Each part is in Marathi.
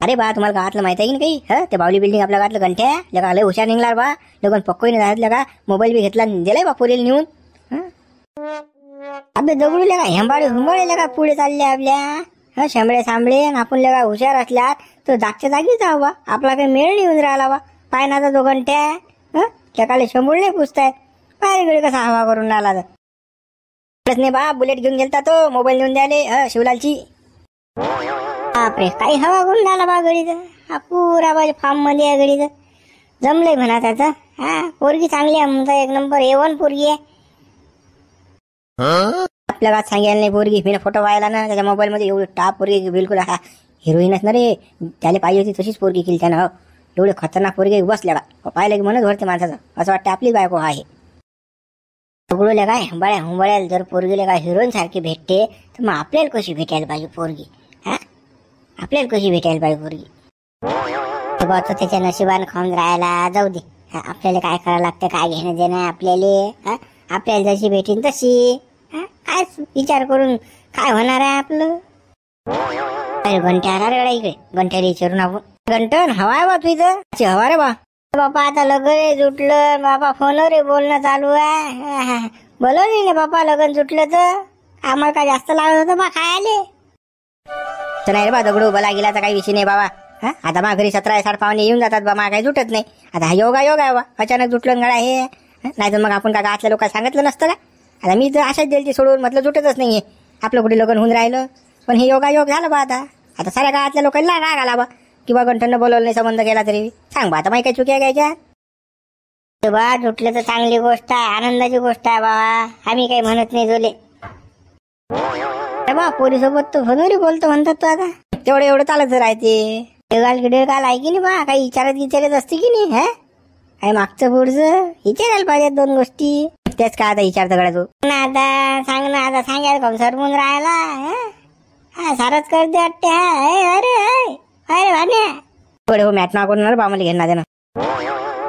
अरे बा तुम्हाला गावातलं माहित आहे की नाही काही? ते बावली बिल्डिंग आपल्या गावातलं घंट्या लगा लय हुशार निघणार बा. लगन पक्कोई नाही झालं लगा. मोबाईल बी घेतला दिलाय बा पोरीला नेऊन. अबे दगडू लगा हेंबाळे हुंबाळे लगा पुढे चालले आपल्या. शेंबळे सांबळे आपण लगा हुशार असल्यात तर जागच्या जागी जाऊ बा. आपला काही मेळ नाही येऊन राहिला बा. पाय ना तो घंट्या त्याकाले शंभूळ नाही पुसतायत. पाय गडी कसा हवा करून राहिला तर नाही बा. बुलेट घेऊन गेलता तो मोबाईल घेऊन द्यायले शिवलालची. बापरे काही हवा करून राहिला बा गडीचं. पुरा बाजू फार्म मध्ये आहे गडीचं. जमलंय म्हणा त्याचं. पोरगी चांगली आहे म्हणता. एक नंबर A1 पोरगी आहे. आपल्या गावात सांगायला नाही पोरगी. मी फोटो पाहिला ना त्याच्या मोबाईल मध्ये. एवढी टाप पोरगी बिलकुल हिरोईनच ना रे. त्याला पाहिजे होती तशीच पोरगी केली त्यानं. एवढे खतरनाक पोरगी बसल्या का पाहिलं की म्हणत भरते माणसाचं. असं वाटतं आपली बायको आहे. सगळं काय हुंबाळ्या हुंबाळ्याला जर पोरगीला काय हिरोईन सारखी भेटते तर मग आपल्याला कशी भेटायला पाहिजे पोरगी? आपल्याला कशी भेटायला पाहिजे पोरगी? बाबा त्याच्या नशिबानं खाऊन राहायला जाऊ दे. आपल्याला काय करावं लागतं काय घेणं देणं आपल्याला. आपल्याला जशी भेटेन तशी. काय विचार करून काय होणार आहे आपलं? अरे घंट्या रे इकडे. घंट्याला विचारून आपण. घंटन हवा आहे बा तुझं. हवा रे बा. बापा आता लग्न जुटलं बाबा. फोनवर बोलणं चालू आहे. बोलवली ना बापा लग्न जुटलं तर. आम्हाला काय जास्त लागत होतं बा खायले. तर नाही रे बा दगडू बला गेला तर काही विषय नाही बाबा. आता मा घरी 17-18 पाहुणे येऊन जातात बा. मा काही जुटत नाही. आता हा योग आहे बा. अचानक जुटलं गळा हे. नाही तर मग आपण का गावातल्या लोकांना सांगितलं नसतं का? आता मी तर अशाच द्यायची सोडून म्हटलं जुटतच नाहीये. आपलं कुठे लग्न होऊन राहिलं. पण हे योग झालं बा. आता साऱ्या गावातल्या लोकांना राग आला बा. किंवा गंठन बोलवलं नाही संबंध केला तरी. सांग बा आता माही काही चुक्या घ्यायच्या बा. जुटलं तर चांगली गोष्ट आहे. आनंदाची गोष्ट आहे बाबा. आम्ही काही म्हणत नाही तुले बा. पोरीसोबत तो फोनवरी बोलतो म्हणतात तो. आता तेवढं एवढं चालत राहते. काल आहे की नाही बा. काही विचारत असते की नाही. काही मागचं पुढचं विचारायला पाहिजे 2 गोष्टी. तेच का आता विचारतो गड्या तू ना. आता सांग ना. आता सांगायला कम सरमून राहायला. सारच करते वाटते. अरे अरे भान्या थोडे हो मॅट ना करून बा. मला घेणार ना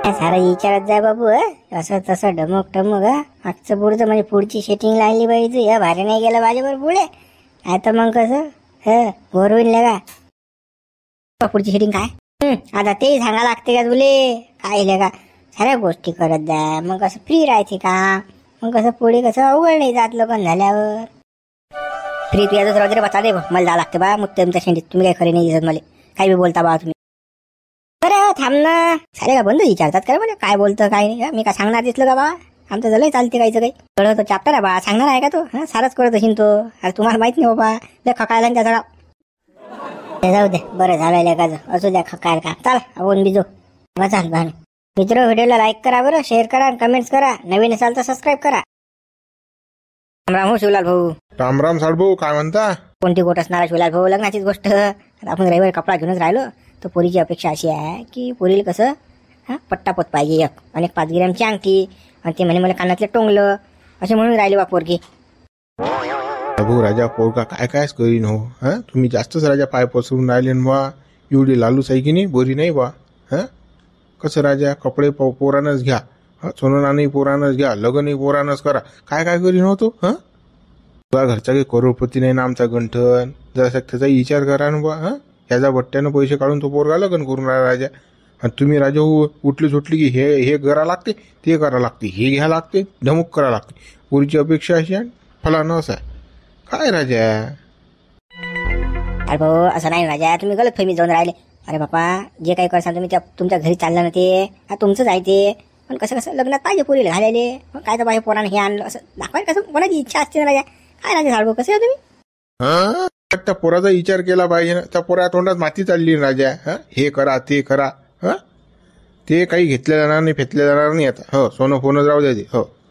सारं विचारत जाय बाबू. असं तसं ढमक टमक. मागचं पुढचं म्हणजे पुढची सेटिंग लागली पाहिजे. या भारी नाही गेलं माझ्यावर पुढे. आता मग कसं गोरवीन लगा पुढची सेटिंग काय. आता तेही सांगा लागते का तुले. काय लगा साऱ्या गोष्टी करत जाय. मग कसं फ्री राहायचे का. मग कसं पुढे कसं अवघड नाही जात लग्न झाल्यावर. फ्री तू याच वगैरे बता दे. मला जा लागते बा. मग तुमच्या शेंडीत तुम्ही काही खरे नाही दिसत मला. काही बी बोलता बा तुम्ही. बरं थांब ना. सारे का बंद विचारतात काय म्हणजे काय बोलतं काय नाही. मी काय सांगणार दिसलं का बा. आमचं झालंय चालते कायचं काही. कळत चॅप्टर आहे बा. सांगणार आहे का तो. सारच करत असेल तो. अरे तुम्हाला माहित नाही बाबा. लय खकायला त्या सगळा. जाऊ दे बरं झालं लेकाचं. असू द्या खकायला का. चला आपण बिजो चाल भान. मित्र व्हिडिओला लाईक करा बरं. शेअर करा कमेंट्स करा. नवीन असाल तर सबस्क्राईब करा. राम हो शिवलाल भाऊ. राम राम साडभाऊ. काय म्हणता? कोणती गोष्ट असणार शिवलाल भाऊ. लग्नाचीच गोष्ट. आपण रविवारी कपडा घेऊनच राहिलो. तर पोरीची अपेक्षा अशी आहे की पोरीला कसं पट्टापोत पाहिजे. एक आणि 5 ग्रॅमची अंगठी. आणि ते म्हणे मला कानातले टोंगलं असे म्हणून राहिले बा पोरगी. भाऊ राजा पोरगा काय कायच करीन हो. तुम्ही जास्तच राजा पाय पसरून राहिले बा. एवढी लालूच आहे की नाही. बरी नाही बा. कसं राजा कपडे पोरानच घ्या. सोनं नाणी पोरानच घ्या. लग्नही पोरानच करा. काय काय करीन होतो. तुझ्या घरचा काही करोडपती नाही ना आमचा गंठन. जरा त्याचा विचार करा ना बा. ह्याचा बट्ट्यानं पैसे काढून तो पोरगा लग्न करून राहिला राजा. आणि तुम्ही राजा उठली सुटली की हे करा लागते ते करा लागते. हे घ्या लागते धमुक करा लागते. पोरीची अपेक्षा अशी आहे फलानं असं आहे. काय राजा. अरे भाऊ असं नाही राजा. तुम्ही गलत फहमी जाऊन राहिले. अरे बापा जे काही करसाल तुम्ही तुमच्या घरी चाललं ना ते तुमचंच आहे ते. पण कसं लग्नात पाहिजे पोरीला घालायले. मग काय तर पाहिजे पोरानं हे आणलं असं दाखवायला कसं कोणाची इच्छा असते ना राजा. काय राजा साडभाऊ कसं आहे तुम्ही. त्या पोराचा विचार केला पाहिजे ना. त्या पोरा तोंडात माती चालली राजा. हे करा ते करा. ते काही घेतल्या जाणार नाही फेतल्या जाणार नाही आता. सोनं फोनच राहू द्या ते.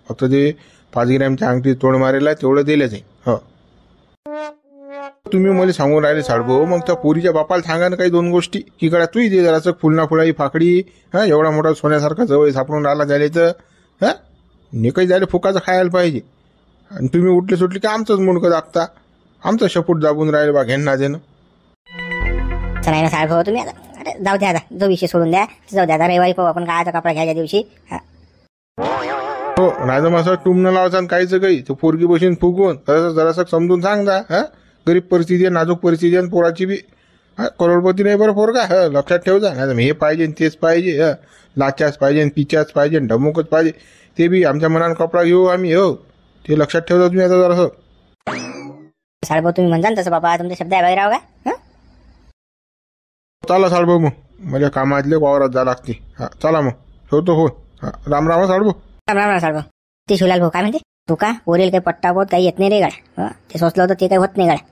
फक्त ते 5 ग्रॅमच्या अंगठी तोड मारेला तेवढं दिलंच आहे. तुम्ही मला सांगून राहिले साडभाऊ. मग त्या पोरीच्या बापाला सांगा ना काही 2 गोष्टी की करा तूही दे जरासं फुलना फुलाही फाकडी. एवढा मोठा सोन्यासारखा जवळ सापडून राहिला झाले तर काही झाले फुकाचं खायला पाहिजे. आणि तुम्ही उठले सुटले की आमचंच मुंडकं दाबता. आमचं शपूट दाबून राहिले बा घेणं देणं. नाही ना साहेब तुम्ही आता. अरे जाऊ द्या आता. जो विषय सोडून द्या. जाऊ द्या आता रविवारी पाहू आपण काय कपडा घ्यायच्या दिवशी. हो नाही तर मग असं टुमणं लावायचं काहीच काही. तो पोरगी बसून फुगवून जरासं समजून सांगता. गरीब परिस्थिती आहे नाजूक परिस्थिती आहे पोराची बी. करोडपती नाही बरं पोरगा लक्षात ठेव जा. नाही हे पाहिजे तेच पाहिजे लाचाच पाहिजे पिचाच पाहिजे ढमुकच पाहिजे. ते बी आमच्या मनानं कपडा घेऊ आम्ही ते लक्षात ठेवता तुम्ही आता जरासं. साडभाऊ तुम्ही म्हणता तसं बाबा तुमचे शब्द आहे बाहेर का हं? चला साडभाऊ मग मला कामातले वावरात जा लागते. चला मग ठेवतो हो. राम राम साडभाऊ. राम राम साडभाऊ. ते शिवलाल भाऊ काय म्हणते तू का पोरेल काही पट्टा पोत काही येत नाही रे गाड्या. ते सोचलं होतं ते काही होत नाही गाड्या.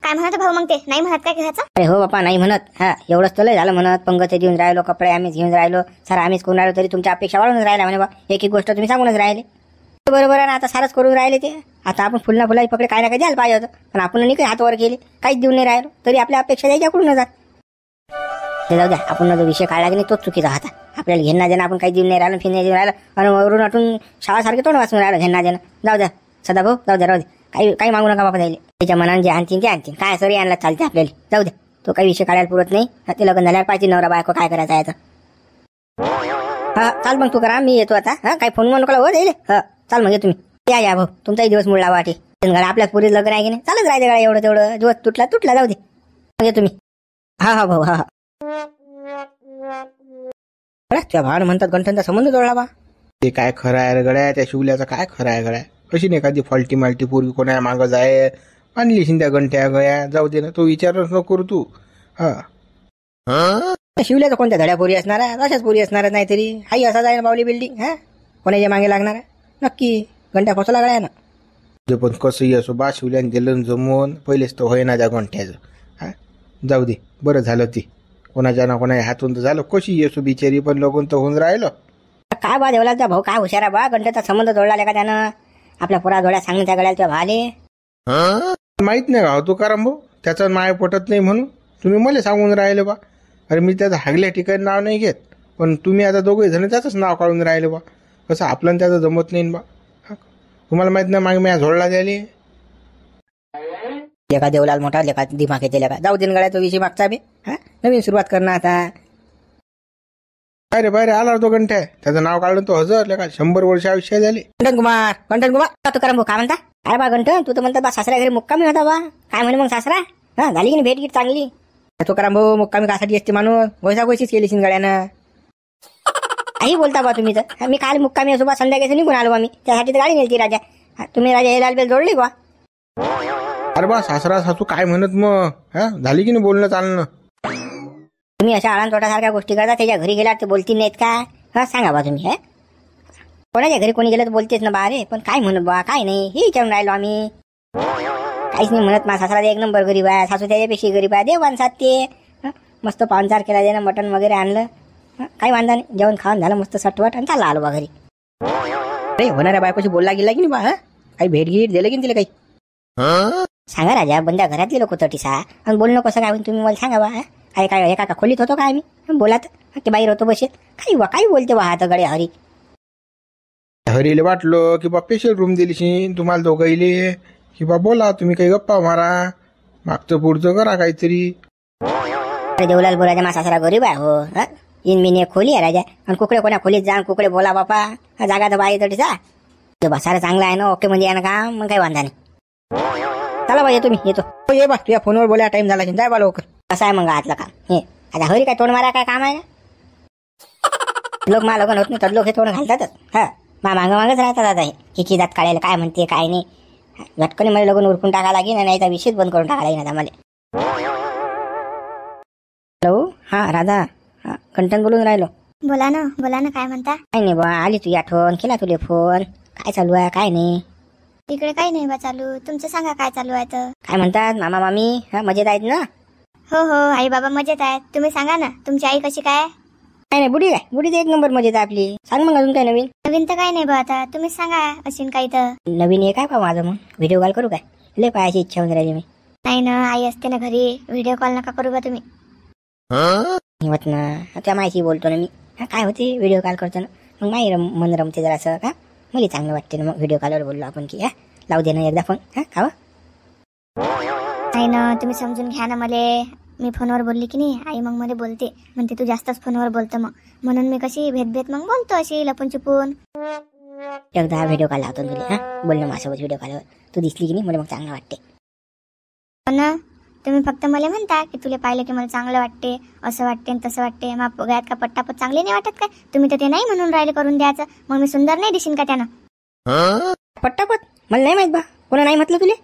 काय म्हणत भाऊ मग ते नाही म्हणत काय घ्यायचं. अरे हो बापा नाही म्हणत. एवढंच तर लय झालं म्हणत. पंगत घेऊन राहिलो कपडे आम्हीच घेऊन राहिलो सारा आम्हीच करून राहिलो तरी तुमच्या अपेक्षा वाढूनच राहिला म्हणे बा. एक एक गोष्ट तुम्ही सांगूनच राहिले. बरोबर आहे ना. आता सारच करून राहिले ते. आता आपण फुलना फुलाची पकडे काय ना काय द्यायला पाहिजे होतं पण आपण नाही काही हात वर केले काहीच देऊन नाही राहिलो तरी आपल्या अपेक्षा द्यायच्याकडून जात. ते जाऊ द्या आपण जो विषय काढला की नाही तोच चुकीचा होता. आपल्याला घेणं देणं आपण काही देऊन नाही राहिलो फिर नाही देऊन राहिलं आणि वरून अटून शाळासारखे तोंड वाचून राहिलं घेणं देणं. जाऊ द्या सदा भाऊ जाऊ द्या राहू दे. काही मागू नका बाबा द्यायला. त्याच्या मनाने जे आणतील ते आणतील काय सरी आणला चालते आपल्याला. जाऊ द्या तो काही विषय काढायला पुरत नाही. ते लग्न झाल्यावर पाहिजे नवरा बायको काय करायचं आहे चाल मग तू करा मी येतो आता. काही फोन म्हणून नका हो द्यायले. चाल मग तुम्ही या भाऊ तुमचाही दिवस मुळला वाटे आपल्याच पुरी लग्न आहे की नाही चालत राहायचं गाड्या एवढं तेवढं दिवस तुटला जाऊ दे मग तुम्ही. हा भाऊ हा तुझ्या भावानं म्हणतात गंठनचा संबंध जोडला बा. ते काय खरं आहे रे गड्या. त्या शिवल्याचं काय खरं आहे गड्या. कशी नाही एखादी फॉल्टी माल्टी पोरगी कोणा मागं जाय आणली शिंद्या गंठ्या गया जाऊ दे ना. तो विचारच नको करू तू. शिवल्याचं कोणत्या धड्या पोरी असणार आहे अशाच पोरी असणार नाही तरी हाई असा जाय बावली बिल्डिंग कोणाच्या मागे लागणार आहे नक्की घंट्या फसला गड्या ना. पण कसंही असो बा शिवल्याने दिलं जमवून पहिलेच तर होय ना त्या गंठ्याचं. जाऊ दे बरं झालं ती कोणाच्या ना कोणा हातून तर झालं. कशी येसो बिचारी पण लगून तर होऊन राहिलं. काय बा देवला भाऊ काय हुशारा बा गंठ्याचा संबंध जोडला का त्यानं आपल्या पोरा जोड्या सांगून त्या गड्याला तुझ्या भाले. माहित नाही का तू कारण भाऊ त्याचं माय पटत नाही म्हणून तुम्ही मला सांगून राहिले बा. अरे मी त्याचं हागल्या ठिकाणी नाव नाही घेत पण तुम्ही आता दोघे जण त्याचंच नाव काढून राहिले बा. कसं आपल्याला त्याचं जमत नाही बा. तुम्हाला माहित नाही मागे मी झोडला द्यायला लेखा देवलाल मोठा लेखा दिमाग येते लेखा जाऊ दिन गड्या तो विषय मागचा बी नवीन सुरुवात करणार आता. अरे बाहेर आला तो गंठ्या त्याचं नाव काढलं तो 1000 लेखा 100 वर्ष आयुष्य झाले. गंठन कुमार तू करा भाऊ काय म्हणता. अरे बा गंठन तू तर म्हणतात बा सासऱ्या घरी मुक्कामी होता बा. काय म्हणे मग सासरा झाली की नाही भेट गीट चांगली. तो करा भाऊ मुक्कामी कासाठी असते माणूस गोयसा गोयशीच केली शिंगाड्यानं. काही बोलता बा तुम्ही तर. मी काल मुक्कामी असो बा संध्याकाळी निघून आलो बा मी त्यासाठी तर गाडी नेलती राजा. तुम्ही राजा हे लालबेल जोडली बा. अरे बा सासरा सासू काय म्हणत मग झाली की नाही बोलणं चालणं. तुम्ही अशा आळांतोटासारख्या गोष्टी करता त्याच्या घरी गेल्यावर ते बोलतील नाहीत का सांगा बा तुम्ही. कोणाच्या घरी कोणी गेलं तर बोलतेच ना बा. रे पण काय म्हणत बा काय नाही हे विचारून राहिलो आम्ही. काहीच नाही म्हणत. माझा सासरा 1 नंबर गरीब आहे सासू त्याच्यापेक्षा गरीब आहे. देव माणसात ते मस्त पाहुणचार केला त्यानं मटण वगैरे आणलं काही वांधा नाही. जेवण खाऊन झालं मस्त सटवट आणि चालला आलो बा घरी. अरे होणाऱ्या बायकोशी बोलला गेला की नाही बा. काही भेट गीट दिलं की नाही तिला काही. सांगा राजा बंद्या घरातले लोक तटीसा आणि बोलणं कसं काय तुम्ही मला सांगा बा. काय काय एका खोलीत होतो काय आम्ही बोलात की बाहेर होतो बसेत काही बोलते बा आता गडे हरी. हरीला वाटलं की बा स्पेशल रूम दिलीशी तुम्हाला दोघाईले की बा बोला तुम्ही काही गप्पा मारा मागचं पुढचं करा काहीतरी. अरे देवलाल बोलायचा माझा सासरा गरीब आहे हो. इन मी खोली आहे राजा आणि कुकडे कोणा खोलीत जा कुकडे बोला बापा जागा तर बाई तटीसा. सारं चांगलं आहे ना ओके म्हणजे आहे ना का मग काही वांधा नाही. चला बा येतो मी येतो. ये बा तुझ्या फोनवर बोलायला टाइम झाला जाय बा लवकर. कसं आहे मग आतलं काम हे आता हरी काय तोंड मारा काय काम आहे ना. लोक मा लग्न होत नाही तर लोक हे तोंड घालतातच. मागच राहतात आता हे की दात काढायला काय म्हणते काय नाही. झटकन मला लग्न उरकून टाका लागेल नाही तर विषयच बंद करून टाका लागेल आता मला. हॅलो राधा कंटन बोलून राहिलो. बोला ना काय म्हणता. काय नाही बा आली तुझी आठवण केला तुले फोन. काय चालू आहे काय नाही. इकडे काही नाही बा चालू. तुमचं सांगा काय चालू आहे तर. काय म्हणतात मामा मामी मजेत आहेत ना. हो आई बाबा मजेत आहेत. तुम्ही सांगा ना तुमची आई कशी काय. काय नाही बुडी काय बुडी तर 1 नंबर मजेत आहे आपली. सांग मग अजून काय नवीन. नवीन तर काही नाही बा आता तुम्ही सांगा असेल काही तर. नवीन हे काय पा माझं मग व्हिडिओ कॉल करू काय लय पाहायची इच्छा होऊन राहिली मी. नाही ना आई असते ना घरी व्हिडिओ कॉल नका करू बा तुम्ही. होत ना त्या माहिती बोलतो ना मी. काय होते व्हिडिओ कॉल करतो ना मग माही मन रमते जरा असं का मला चांगलं वाटते ना मग व्हिडिओ कॉलवर बोललो आपण की लावू दे ना एकदा फोन का. नाही ना तुम्ही समजून घ्या ना मले. मी फोनवर बोलली की नाही आई मग मध्ये बोलते म्हणते तू जास्तच फोनवर बोलतो मग म्हणून मी कशी भेद मग बोलतो अशी लपून चुपून. एकदा व्हिडिओ कॉल लावतो तुला बोलणं माझ्यासोबत व्हिडिओ कॉलवर. तू दिसली की नाही मला मग चांगलं वाटते. ना तुम्ही फक्त मला म्हणता की तुला पाहिलं की मला चांगलं वाटते, असं वाटते आणि तसं वाटते. मग गळ्यात का पट्टापट चांगले नाही वाटत काय? तुम्ही तर ते नाही म्हणून राहिले करून द्यायचं, मग मी सुंदर नाही दिशीन का त्यानं? पट्टापट मला नाही माहित बा, कोणा नाही म्हटलं तुले?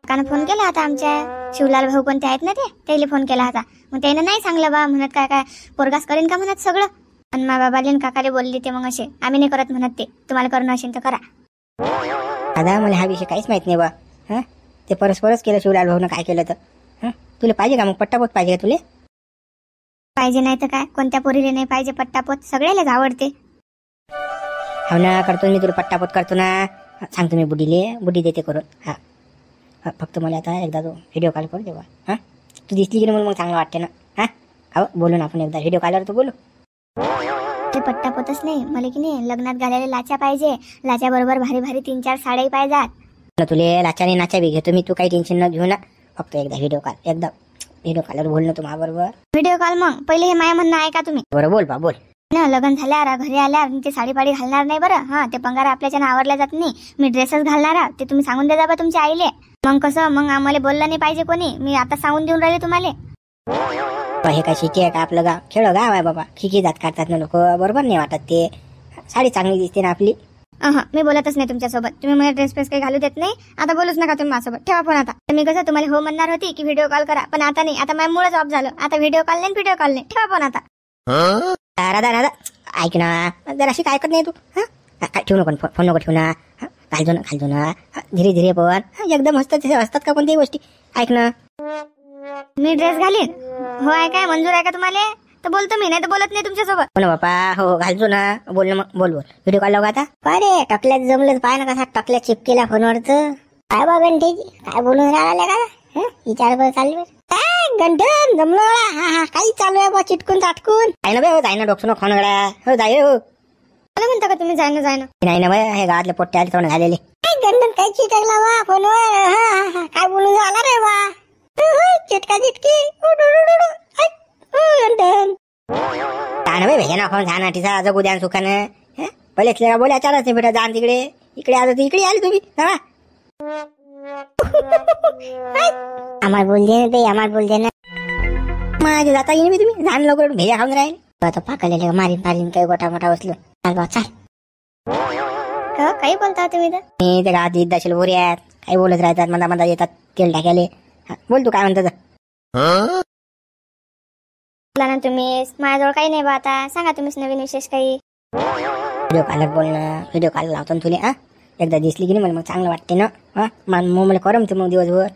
कानं फोन केला होता आमच्या शिवलाल भाऊ कोणते आहेत ना ते, त्याला फोन केला होता. मग त्यानं नाही सांगलं बा, म्हणत काय काय पोरगास करेन का म्हणत सगळं. आणि मा बाबाले आणि काकाले बोलली ते मग असे, आम्ही नाही करत म्हणत ते, तुम्हाला करणं असेल तर करा. दादा मला हा विषय काहीच माहित नाही बा. हा ते परस्परच केलं शिवलाल भाऊनं काय केलं तर. हा तुला पाहिजे का मग पट्टापोत पाहिजे का तुले? पाहिजे नाही तर काय, कोणत्या पोरीले नाही पाहिजे पट्टापोत, सगळ्यालाच आवडते. हो ना करतो मी तुला पट्टापोत करतो ना. सांगतो मी बुढी देते करून. हा फक्त मला आता एकदा तो व्हिडिओ कॉल करू देवा. हा तू दिसली की नाही मग चांगलं वाटते ना. हा हो बोलू ना आपण एकदा व्हिडिओ कॉलवर तर बोलू. ते पट्टापोतच नाही, मला की नाही लग्नात घालायला लाचा पाहिजे. लाच्या बरोबर भारी भारी 3-4 साड्याही पाहिजेत. तुले लाचाने नाचा बी घेतो मी, तू काही टेन्शन न घेऊ ना. फक्त एकदा व्हिडिओ कॉलवर बोल ना तू माझ्याबरोबर. व्हिडिओ कॉल मग पहिले हे माया म्हणणं आहे का तुम्ही? बरं बोल बा बोल. ना लग्न झाल्यावर घरी आल्यावर ते साडी पाडी घालणार नाही बरं. हा ते पंगार आपल्याच्यानं आवडल्या जात नाही, मी ड्रेसच घालणार आहे. ते तुम्ही सांगून द्या बा तुमच्या आईले. मग कसं मग आम्हाला बोललं नाही पाहिजे कोणी, मी आता सांगून देऊन राहिले तुम्हाला. हे काय शिकी आहे का आपलं गाव? खेळ गाव आहे बाबा, खिकी जात काढतात ना लोक, बरोबर नाही वाटत ते. साडी चांगली दिसते ना आपली. मी बोलतच नाही तुमच्यासोबत, तुम्ही मला ड्रेस पेस काही घालू देत नाही. आता बोलूच नका तुम्ही माझ्यासोबत, ठेवा फोन आता. मी कसं तुम्हाला हो म्हणणार होती की व्हिडिओ कॉल करा, पण आता नाही, आता माझ्या मुळेच ऑफ झालं. आता व्हिडिओ कॉल नाही, ठेवा फोन आता. राधा ऐक ना, जराशी काय ऐकत नाही तू. हा ठेवू नको फोन, नको ठेवू ना. घालतो ना धीरे धीरे पण. एकदम हसतात का कोणत्याही गोष्टी. ऐक ना, मी ड्रेस घालीन हो आहे काय, मंजूर आहे का तुम्हाला? तर बोलतो मी, नाही तर बोलत नाही तुमच्यासोबत. हो ना बापा, हो घालतो ना. बोल ना मग, बोल व्हिडिओ कॉल लावू आता. अरे टकल्यात जमलं पाय ना, कसा टकल्या चिपकेला फोनवरच. काय बा घंटेची काय बोलून राहिला का? विचार बरं चालू घंटन जमलं. हा काही चालू आहे बा, चिटकून चाटकून. आहे ना बे, जाय ना डोकसं खाऊन गड्या. हो जाय हो. मला म्हणता का तुम्ही जाय ना? नाही ना बाय, हे गावातले पोट्टे आले तोंड झालेले. गंडन काय चिटकला बा फोनवर? काय बोलून आला रे बा? चिटका चिटकी गंडन काय ना बाई भेजा ना खाऊन झाना टिसा जगू द्या सुखानं. पहिलेच लेगा बोल्या चालत नाही बेटा, जाण तिकडे. इकडे आलो इकडे आली तुम्ही. आम्हाला बोल दे ना ते, आम्हाला बोल दे ना. माझे जाता येईन मी, तुम्ही जाण लवकर भेजा खाऊन राहील. आता पाकलेले मारीन काही गोटा मोठा बसलो. चाल बा चाल. काही बोलता तुम्ही तर? मी ते गावात इद्दाशील बोरी आहेत, काही बोलत राहतात, मधा येतात तेल टाकायले. बोल तू काय म्हणतात. बोला ना तुम्ही, माझ्याजवळ काही नाही बा आता. सांगा तुम्हीच नवीन विशेष काही. व्हिडिओ कॉलर बोल ना, व्हिडिओ कॉल लावतो तुले. एकदा दिसली की नाही मला मग चांगलं वाटते ना. मग मला करमते मग दिवसभर.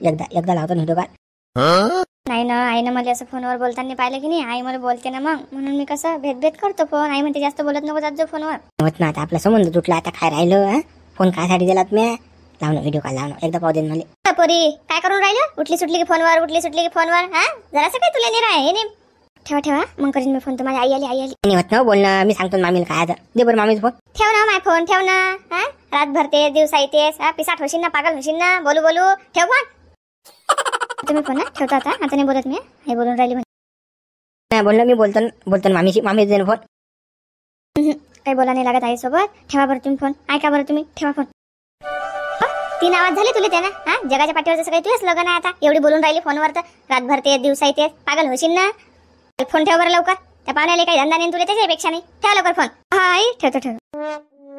एकदा लावतो व्हिडिओ कॉल. नाही ना, आईनं मला असं फोनवर बोलताना पाहिलं की नाही, आई मला बोलते ना, मग म्हणून मी कसं भेद करतो फोन. आई म्हणते जास्त बोलत नको जात जो फोनवर. होत ना, आता आपला संबंध तुटला, आता काय राहिलं. फोन काय साठी दिलात मी? लावणं व्हिडिओ कॉल लावणं, एकदा पाहू दे मला. पोरी काय करून राहिलं? उठली सुटली की फोनवर, उठली सुटली की फोनवर. जरासं काय तुला नाही राह, हे नाही. ठेवा मग करीन मी फोन. तुम्हाला आई आली. नाही होत ना बोलणं, मी सांगतो मामीला काय आता. दे बरं मामीचा फोन. ठेव ना माय फोन, ठेव ना. रात भरते दिवसा येतेस, पिसाट होशील ना, पागल होशील ना. बोलू ठेव फोन. तुम्ही फोन ठेवता आता नाही बोलत मी. हे बोलून राहिली नाही बोलणं, मी बोलतो मामी दे फोन. काही बोला नाही लागत आई सोबत. ठेवा बरं तुम्ही फोन. ऐका बरं तुम्ही, ठेवा फोन. 3 आवाज झाले तुला त्यानं. जगाच्या पाठीवर जसं काही तुझंच लग्न आहे आता. एवढी बोलून राहिली फोनवर तर. रात भरते दिवसा येतेस, पागल होशील ना. फोन ठेव बरं लवकर. त्या पाहुण्याला काही धंदा नाही तुला त्याच्यापेक्षा नाही. ठेवा लवकर फोन. आई ठेवतो.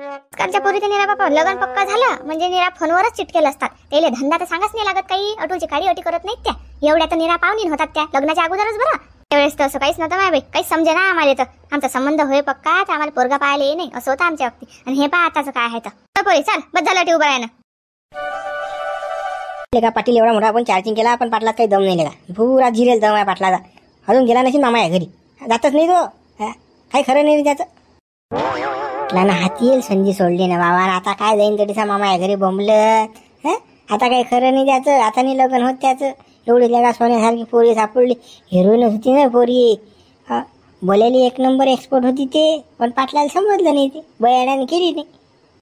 आजकालच्या पोरी निरा बापा लग्न पक्का झालं म्हणजे निरा फोनवरच चिटकेल असतात. त्याला धंदा तर सांगाच नाही लागत काही. अटूची काडी अटी करत नाहीत त्या. एवढ्या तर निरा पाहुणी होतात त्या लग्नाच्या अगोदरच बरं. त्यावेळेस तर असं काहीच नव्हतं माय, काहीच समजे ना आम्हाला. तर आमचा संबंध होय पक्का, तर आम्हाला पोरगा पाहायला ये नाही असं होतं आमच्या बाबतीत. आणि हे पहा आताचं काय आहे तर पोरी. चाल बस झालं टी उभं आहे ना. पाटील एवढा मोठा आपण चार्जिंग केला, पण पाटलात काही दम नाही लेगा. पुरा जिरेल दम आहे पाटलाचा. अजून गेला नसेल मामा या घरी, जातच नाही तो. काही खरं नाही त्याचं. ना हाती येईल संधी सोडली ना बाबा. आता काय जाईन तरीसा मामा या घरी बोंबलत. आता काही खरं नाही त्याचं. आता नाही लग्न होत त्याचं. एवढी लेगा सोन्यासारखी पोरी सापडली. हिरोईन होती ना पोरी. बोलायली 1 नंबर एक्सपोर्ट होती ते. पण पाटलाला समजलं नाही ते, बयाड्याने केली नाही.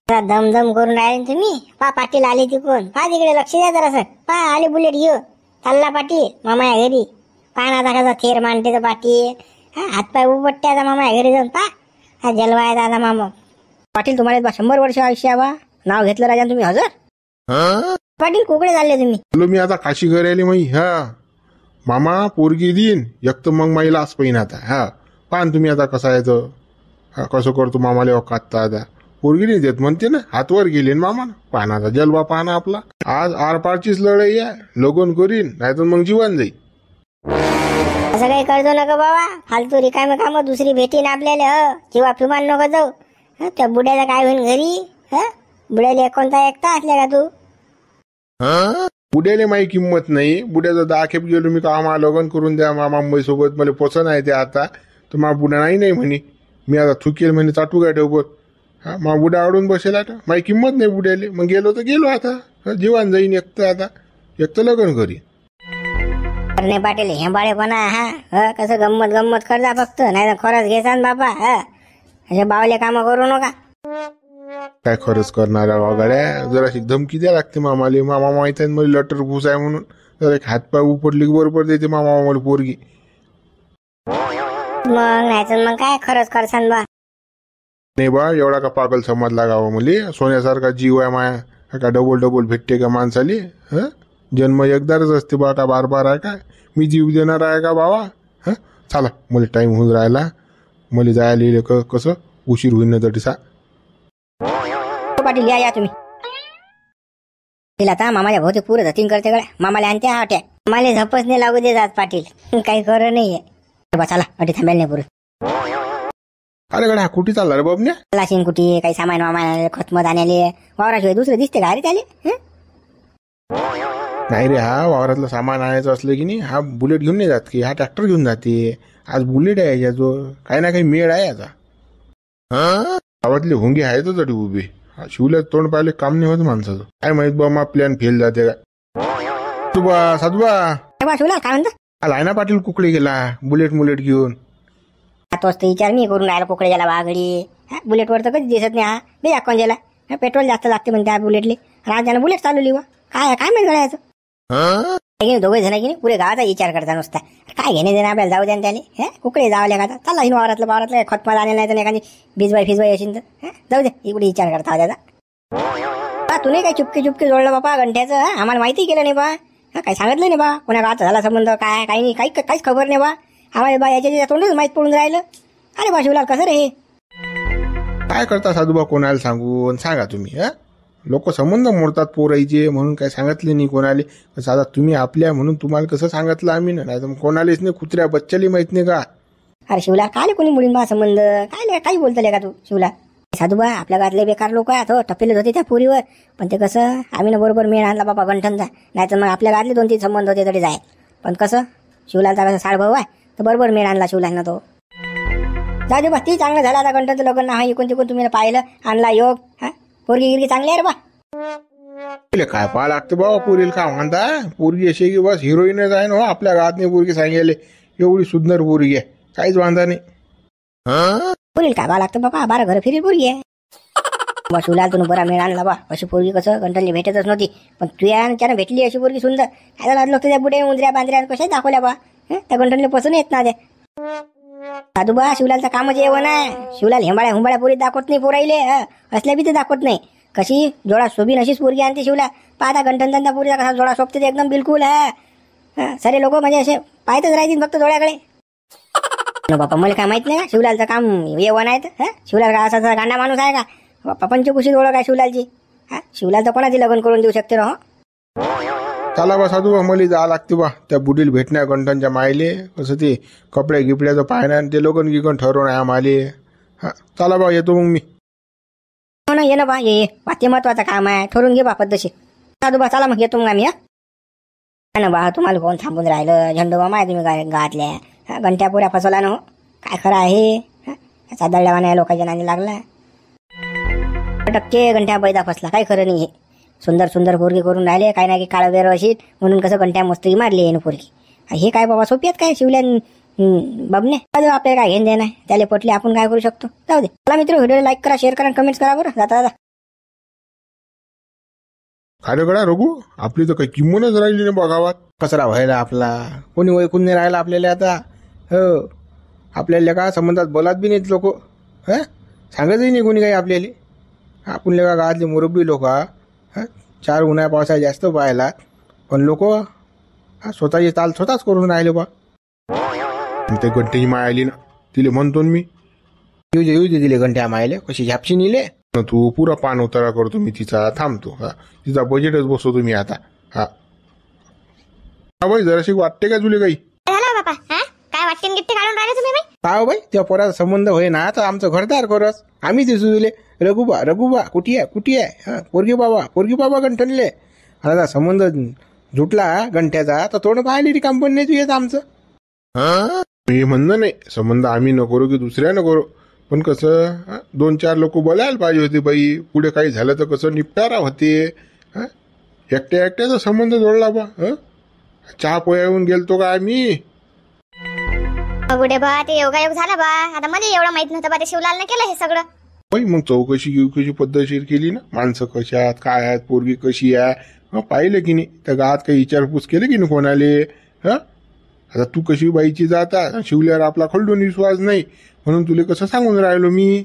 दमदम करून राहिले तुम्ही. पाटील आले तिकडून. तिकडे लक्ष द्या जरासं. आले बुलेट घेऊ. चालला पाटील मामा या घरी. पाना दाखवायचा थेर मांडते तर पाटील. हातपाय उपटते आता मामा या घरी जाऊन. जलवा आहे दादा मामा. पाटील तुम्हाला 100 वर्ष आयुष्य बा. नाव घेतलं राजा तुम्ही 1000. पाटील कुकडे चालले तुम्ही? चलो मी आता काशी करायला माई. हा मामा पोरगी देईन एक तर मग माईला आज पहिन आता. हा पान तुम्ही आता कसं आहे तर. हा कसं करतो मामाला वकातता आता. पोरगी नाही देत म्हणते ना, हातवर गेले ना मामा. पाहण्याचा जलवा पाहना आपला. आज आरपारचीच लढाई आहे. लगन करीन नाहीतर मग जीवन जाईल. असं काही करतो नका बाबा. फालतू रिकामे काम दुसरी भेटीन आपल्याला. किंवा फिमान नको जाऊ. त्या बुड्याचं काय होईल घरी? बुड्याला कोणता एकटा असल्या का तू? बुड्याला माही किंमत नाही. बुड्याचं 10 खेप गेलो मी का आम्हाला लगन करून द्या मामा मुंबई सोबत. मला पसंत आहे ते आता. तर मा बुडा नाही म्हणे. मी आता थुकेल म्हणे चाटू काय ठेवत. हा मा बुडा अडून बसेल आता. माही किंमत नाही बुड्याले. मग गेलो तर गेलो आता. जीवन जाईन एकटं आता. एकटं लगन करीन. करणे पाटील हेंबाळेपणा. हा कसं गंमत गंमत करता फक्त. नाही तर खरंच घेसान बाबा. असे बावले काम करू नका. काय खरंच करणाऱ्या वागाड्या. जराशी धमकी द्या लागते मामाले. मामा माहित आहे मला लटर घुस आहे म्हणून. जर एक हातपाय उपटली की बरोबर देते मामा मला पोरगी. मग नाही तर मग काय खरंच करसान बा. नाही बा एवढा का पागल समजला गावा मुली. सोन्यासारखा जीव आहे माया. का डबल डबल भेटते का माणसाली? जन्म एकदाच असते बा. का बार बार आहे का? मी जीव देणार आहे का बाबा? चला मला टाइम होऊन राहिला. मला जायला कसं उशीर होईल ना तरी सा. पाटील या तुम्ही. तिला आता मामाच्या भोवती पुरं धतीन करते गड्या. मामाला आणते हा अटॅक. मामाला झपच नाही लागू दे जात पाटील. काही खरं नाहीये. चला अटी थांबायला नाही पुरं. अरे गड्या कुठे चालला रे बाबन्या? लाशीन कुठे काही सामान वामान खतमत आणाले. वावराशिवाय दुसरं दिसते का रे त्याले? नाही रे. हा वावरातलं सामान आणायचं असलं की नाही हा बुलेट घेऊन नाही जात की. हा ट्रॅक्टर घेऊन जाते. आज बुलेट आहे याच्याजवळ. काही ना काही मेळ आहे आता. गावातले हुंगे आहे तर तरी उभे. शिवल्या तोंड पाहिले काम नाही होत माणसाचं. काय माहित बा मा प्लॅन फेल जाते का. तुबा साधुबा शिवला काय म्हणतो? लायना पाटील कुकडे गेला बुलेट मुलेट घेऊन. तोच तर विचार मी करून राहिला. कुकडे गेला वाघडी. बुलेटवर तर कधी दिसत नाही. हा बे कोण गेला. पेट्रोल जास्त लागते म्हणते त्या बुलेटले. राजाने बुलेट चालवली वा. काय काय माहित गळ्याचं. दोघे जण की नाही पुरे गावाचा विचार करता नुसता. काय घेणे देणे आपल्याला जाऊ द्या त्याने. कुकडे जावल्या का चालला हिन वावरातलं खतमा जाणे नाही तर एखादी भिजवाई फिजवाई असेल तर जाऊ दे. इकडे विचार करता त्याचा. तू नाही काय चुपके चुपके जोडलं बापा घंट्याचं. आम्हाला माहिती केलं नाही बा. काही सांगितलं नाही बा. कोणा गावाचा झाला संबंध काय काही नाही. काहीच खबर नाही बा. आम्हाला बा याच्या तोंडच माहीत पडून राहिलं. अरे बा शिवलाल कसं रे हे. काय करता साधुबा कोणाला सांगून सांगा तुम्ही. लोक संबंध मोडतात पोरायचे म्हणून काय सांगितले नाही कोणाले. साधा तुम्ही आपल्या म्हणून तुम्हाला कसं सांगितलं आम्ही ना. नाही तर कोणालाच नाही. कुत्र्या बच्च्याला माहित नाही का. अरे शिवला काय कोणी मुलीन बा संबंध काय काही बोलतले का तू शिवला. साधूबा आपल्या गावातले बेकार लोक आहेत. टप्पेलेच होते त्या पोरीवर. पण ते कसं आम्ही ना बरोबर मेळ आणला बाबा गंठनचा. नाही तर मग आपल्या गावातले 2-3 संबंध होते तरी जाय. पण कसं शिवलालचा कसं साडभाऊ आहे तर बरोबर मेळ आणला शिवलालना तो. जाऊ दे बा. ती चांगलं झालं आता गंठनचं लग्न. हा इकून तिकून तुम्ही पाहिलं आणला योग. पोरगी गिरगी चांगली आहे रे बा. काय पाहा लागतं बाबा पोरीला का म्हणता. पोरगी अशी की बस हिरोईनच आहे ना. आपल्या गावात नाही पोरगी सांगेले एवढी सुंदर पोरगी आहे. काहीच वांधा नाही. पोरील काय बा लागतं बाबा. 12 घर फिरेल पोरगी आहे. बा शिवलाल तुम्ही बरा मेळ आणला बा. अशी पोरगी कसं गंठनली भेटतच नव्हती. पण तुझ्यानं भेटली अशी पोरगी सुंदर. काय झालं लोक त्या बुड्या उंदऱ्या बांधऱ्या कशा दाखवल्या बा. त्या गंठनला पसंत येत ना त्या. साधूबा शिवलालचं कामच येवं ना. शिवलाल हेंबाळ्या हुंबाळ्या पोरी दाखवत नाही पोराईले. असल्या बी ते दाखवत नाही. कशी जोडा शोभीन अशीच पोरगी आणते शिवला. पाहता गंठनचा पोरीचा कसा जोडा शोभते एकदम बिलकुल. सारे लोक म्हणजे असे पाहतच राहतील फक्त जोड्याकडे. बापा मला काय माहित नाही का शिवलालचं काम येवं नाही तर. शिवलाल का असा गांडा माणूस आहे का बाप्पा. पंचकुशीत ओळख आहे शिवलालची. शिवलाल तर कोणाची लग्न करून देऊ शकते ना. चला बा साधू मला जा लागते बा. त्या बुडील भेटण्या गंठनच्या मायले कसं ते कपडे गिपड्याचं पाहण्या ते लोगन गिकन ठरवून आहे आम्हाले. चला बा येतो मग मी. हो ना ये ना बा. ये ते महत्वाचं काम आहे. ठरवून घे बा पद्धतशीर. साधू बा चला मग येतो मग आम्ही. ना बा तुम्हाला कोण थांबून राहिलं. झंडू मामा आहे तुम्ही गावातल्या. घंट्या पुऱ्या फसवला ना. काय खरं आहे. याचा दळल्यावाने लोकांच्या नादी लागला. टक्के घंट्या बैदा फसला. काही खरं नाही. सुंदर सुंदर पोरगी करून राहिले. काही ना काही काळं वेर अशी म्हणून कसं घंट्या मस्ती मारली आहे ना पोरगी. हे काय बाबा सोपी आहेत काय शिवल्यान बाबने. आपल्याला काय घेऊन देणार. त्याला पटले आपण काय करू शकतो. जाऊ दे. चला मित्र व्हिडिओ लाईक करा शेअर करा कमेंट्स करा बरं. जाता दादा खाली कडा रघू आपली तर काही किंमतच राहिली ना बा गावात. कचरा व्हायला आपला. कोणी वैकून नाही राहिला आपल्याला आता. आपल्याला का संबंधात बोलात बी नाहीत लोक. सांगतही नाही कोणी काही आपल्याला. आपण का गावातले मुरब्बी लोक चार उन्हाळ्या पावसाळ्यात जास्त पाहायला, पण लोक स्वतःची ताल स्वतःच करून राहिले बा. ते घंटेची माय आली ना, तिले म्हणतो ना मी, येऊ दे दिले घंट्या मायले, कशी झापशी नेले ना तू. पुरा पान उतारा करतो मी तिचा, थांबतो. तिचा बजेटच बसवतो मी आता. हा बाई, जराशी वाटते का तुले काही? झालं बापा, काय वाटते गिट्टे काढून राहिले तुम्ही बाई? पाव बाई, त्या पोराचा संबंध होय ना, तर आमचं घरदार करस. आम्ही दिसू दिले, रघुबा कुठी आहे पोरगी बाबा गंठनले. आता संबंध जुटला घंट्याचा, तर थोडं पाहिली ती कंपनी तू येत आमचं. हे म्हणणं नाही, संबंध आम्ही न करू की दुसऱ्या न करू, पण कसं 2-4 लोक बोलायला पाहिजे होते बाई. पुढे काही झालं तर कसं निपटारा होते. एकट्याचा संबंध जोडला बा. चहा पोया येऊन गेलतो का आम्ही? बुडे बा, ते योगायोग झाला बा. आता मला एवढं माहित नव्हतं बा, ते शिवलालने केलं हे सगळं. बाई मग चौकशी पद्धतशीर केली ना, माणसं कशी आहेत, काय आहेत, पोरगी कशी आहे, पाहिलं की नाही. त्या गावात काही विचारपूस केली की नाही कोणाले? आता तू कशी बाईची जाता, शिवल्यावर आपला खलडून विश्वास नाही, म्हणून तुले कसं सांगून राहिलो मी.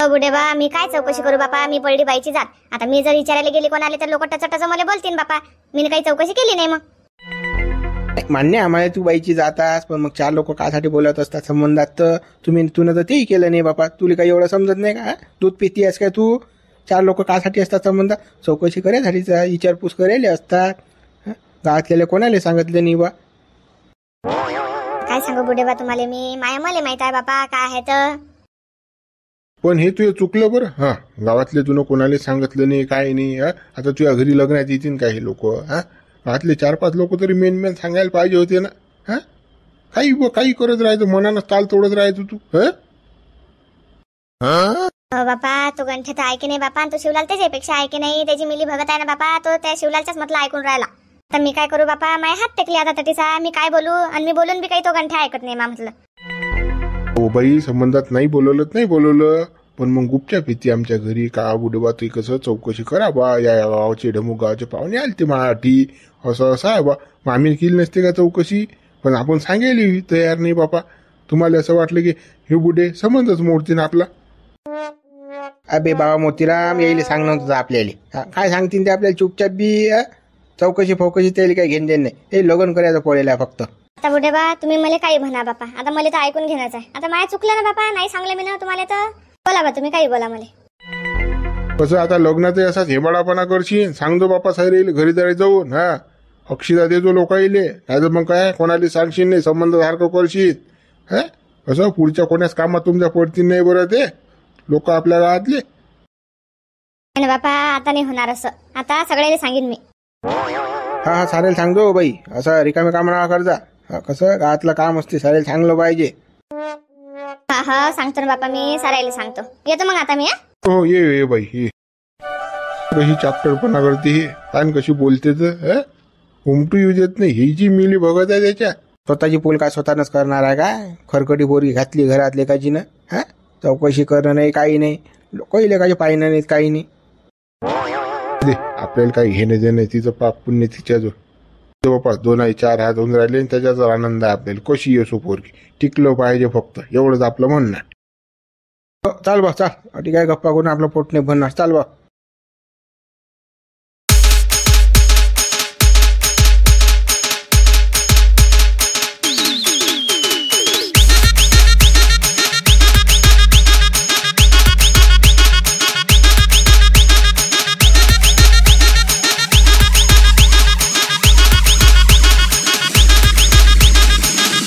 बुडे बा, मी काय चौकशी करू बापा, मी पडली बाईची जात. आता मी जर विचारायला गेली कोणाला तर लोक टचटच मला बोलतील बापा. मी काही चौकशी केली नाही. मग मान्य आम्हाला तू बाईची जातास, पण मग 4 लोक कासाठी बोलत असतात संबंधात, तर तुनं तर तेही केलं नाही बापा. तुला काही एवढं समजत नाही का? दूध पिती आहेस काय तू? 4 लोक कासाठी असतात संबंधात? चौकशी करायसाठी विचारपूस करायला असतात. गावातलेले कोणाला सांगितलं नाही बा. काय सांगू बुडे बा तुम्हाला मी, मला माहित आहे बापा काय आहे तर. पण हे तुझं चुकलं बरं. गावातले तुनं कोणाला सांगितलं नाही, काय नाही. आता तुझ्या घरी लग्नात येतील काही लोक. गावातले 4-5 लोक तरी मेन सांगायला पाहिजे होते ना. काही करत राहायचं, मनानं ताल तोडत राहायचं तू. बापा तो गंठे तर ऐके नाही बापा, तो शिवलाल त्याच्यापेक्षा ऐके नाही. त्याची मिली भगत आहे ना बापा, तो त्या शिवलालच्याच म्हटलं ऐकून राहिला. तर मी काय करू बापा, माझे हात टेकले आता तटीचा. मी काय बोलू, आणि मी बोलून बी काही तो गंठे ऐकत नाही म्हटलं. हो बाई, संबंधात नाही बोलवलं, पण मग गुपचाप येते आमच्या घरी. का बुडबा तू कसं चौकशी करा बा, या गावाचे ढमुक गावाचे पाहुणे आले ते मराठी, असं आहे बा. मग आम्ही केली नसते का चौकशी? पण आपण सांगायला तयार नाही बापा. तुम्हाला असं वाटलं की हे बुडे संबंधच मोडते ना आपला. अबे बाबा मोतीराम, यायला सांगणं तुझं आपल्याला. काय सांगतील ते आपल्याला चुपचाप बी. चौकशी त्याला काही घेणं देणं नाही. ते लग्न करायचं पडेल फक्त. आता बुडे बा, तुम्ही मला काही म्हणा बापा, आता मला तर ऐकून घेण्याचं आहे. आता माझ्या चुकलं ना बापा, नाही सांगलं मी ना तुम्हाला, तर बोला बा तुम्ही, काही बोला मला. कसं आता लग्नात असाच हेबाडापणा करशील, सांगतो बापा साहेब घरी जायला जाऊन. अक्षिदा देतो लोकाईले, नाही तर मग काय कोणाला सांगशील नाही, संबंध सारखं करशील. असं पुढच्या कोणाच कामात तुमच्या पडतील नाही बरं ते लोक आपल्या गावातले. बापा आता नाही होणार असं, आता सगळ्याला सांगेन मी. हा चालेल, सांगतो बाई. असं रिकामे काम ना करजा. कसं गावातलं काम असते, सारेल सांगलं पाहिजे. हा सांगतो ना बापा, मी सारायला सांगतो. येतो मग आता मी. हो ये बाई, ये कशी चॅप्टरपणा करते हे, काय कशी बोलते तर. उमटू येऊ देत नाही. ही जी मिली बघत आहे त्याच्या, स्वतःची पोल काय स्वतःच करणार आहे काय? खरकटी पोरगी घातली घरात लेकाजीनं. चौकशी करणं नाही, काही नाही. लोकही लेकाचे पाहिणं नाहीत, काही नाही. आपल्याला काही घेणं देणं, तिचं पाप पुण्य तिच्याजवळ. जवळपास 2-4 हात होऊन राहिले, त्याच्याच आनंद आहे आपल्याला. कशी येसो पोरगी, टिकलं पाहिजे फक्त, एवढंच आपलं म्हणणं. चाल बा, चाल. ठीक आहे, गप्पा करून आपलं पोट नाही भरणार. चाल बा.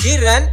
Kiran